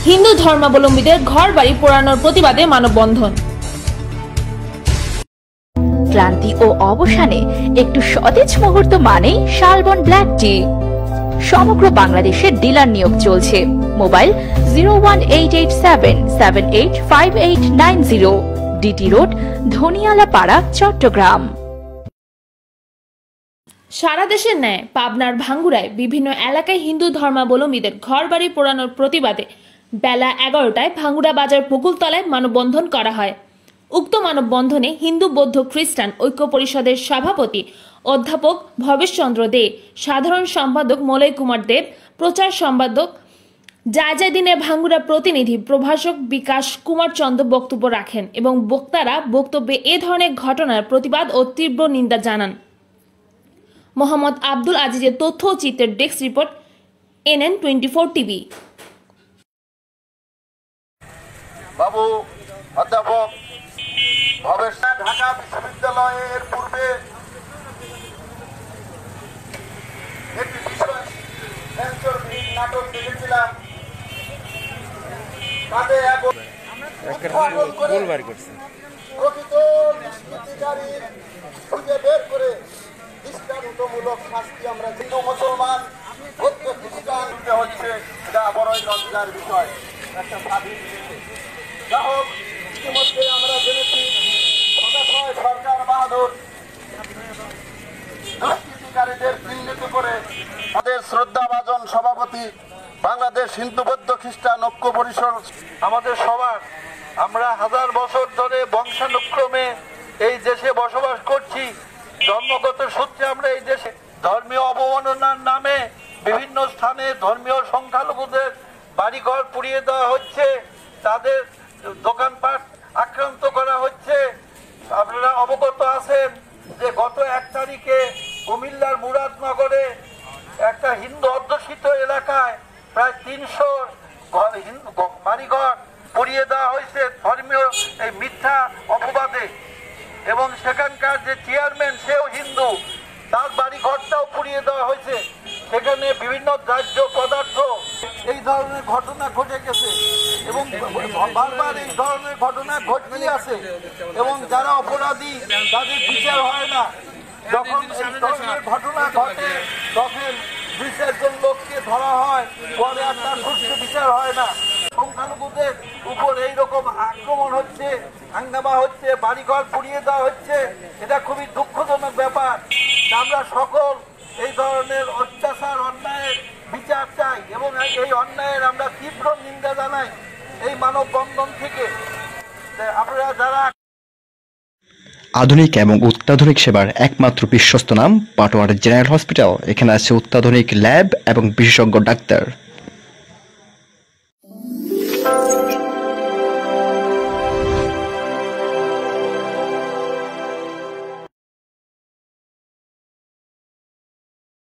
হিন্দু ধর্মাবলম্বীদের ঘরবাড়ি পোড়ানোর প্রতিবাদে মানববন্ধন। ক্লান্তি ও অবসানে একটু সতেজ মুহূর্ত মানেই শালবন ব্ল্যাক টি। সমগ্র বাংলাদেশে ডিলার নিয়োগ চলছে। Mobile 01887785890, DT road, Dhanialapara, Chattogram. সারা দেশের ন্যায় পাবনার ভাঙ্গুড়ায় বিভিন্ন এলাকায় হিন্দু ধর্মাবলম্বীদের ঘরবাড়ি পোড়ানোর প্রতিবাদে বেলা 11টায় ভাঙ্গুড়া বাজার বকুলতলায় মানববন্ধন করা হয়। উক্ত মানববন্ধনে হিন্দু বৌদ্ধ খ্রিস্টান ঐক্য পরিষদের সভাপতি অধ্যাপক ভবেশচন্দ্র দে, সাধারণ সম্পাদক মলয় কুমার দেব, প্রচার সম্পাদক জায়জাদিনের ভাঙ্গুড়া প্রতিনিধি প্রভাষক বিকাশ কুমার চন্দ্র বক্তব্য রাখেন এবং বক্তারা বক্তব্যে এ ধরনের ঘটনার প্রতিবাদ ও তীব্র নিন্দা জানান। মোহাম্মদ আব্দুল আজিজের তথ্য ও চিত্রের ডেস্ক রিপোর্ট, NN24 টিভি। বাবু অধ্যাপক ভবেশ ঢাকা বিশ্ববিদ্যালয়ের পূর্বে একটি বিষয় নাটক দেখেছিলাম। তাতে প্রকৃত দুষ্কৃতিকারী খুঁজে বের করে দৃষ্টান্তমূলক শাস্তি আমরা হিন্দু মুসলমান বৌদ্ধ খ্রিস্টান হচ্ছে, এটা বড়ই লজ্জার বিষয়। একটা স্বাধীন যা হোক, ইতিমধ্যে আমরা জেনেছি সরকার বাহাদুর দুষ্কৃতিকারীদের চিহ্নিত করে তাদের শ্রদ্ধাভাজন সভাপতি বাংলাদেশ হিন্দু বৌদ্ধ খ্রিস্টান ঐক্য পরিষদ আমাদের সবার, আমরা হাজার বছর ধরে বংশানুক্রমে এই দেশে বসবাস করছি। জন্মগত সূত্রে আমরা এই দেশে ধর্মীয় অবমাননার নামে বিভিন্ন স্থানে ধর্মীয় সংখ্যালঘুদের বাড়িঘর পুড়িয়ে দেওয়া হচ্ছে, তাদের দোকানপাট আক্রান্ত করা হচ্ছে। আপনারা অবগত আছেন যে গত 1 তারিখে কুমিল্লার মুরাদনগরে একটা হিন্দু অধ্যুষিত এলাকায় প্রায় 300 বাড়িঘর পুড়িয়ে দেওয়া হয়েছে ধর্মীয় এই মিথ্যা অপবাদে, এবং সেখানকার যে চেয়ারম্যান সেও হিন্দু, তার বাড়ি ঘরটাও পুড়িয়ে দেওয়া হয়েছে। সেখানে বিভিন্ন দাহ্য পদার্থ, এই ধরনের ঘটনা ঘটে গেছে এবং বারবার এই ধরনের ঘটনা ঘটতেই আছে, এবং যারা অপরাধী তাদের বিচার হয় না। যখন এই ধরনের ঘটনা ঘটে তখন 2-4 জন লোককে ধরা হয়, পরে আর তার সুষ্ঠু বিচার হয় না। সংখ্যালঘুদের উপর এইরকম আক্রমণ হচ্ছে, হাঙ্গামা হচ্ছে, বাড়িঘর পুড়িয়ে দেওয়া হচ্ছে, এটা খুবই দুঃখজনক ব্যাপার। আমরা সকল এই ধরনের অত্যাচার অন্যায়ের বিচার চাই এবং এই অন্যায়ের আমরা তীব্র নিন্দা জানাই এই মানববন্ধন থেকে। আপনারা যারা আধুনিক এবং অত্যাধুনিক সেবার একমাত্র বিশ্বস্ত নাম পাটোয়ার জেনারেল হসপিটাল। এখানে আছে অত্যাধুনিক ল্যাব এবং বিশেষজ্ঞ ডাক্তার।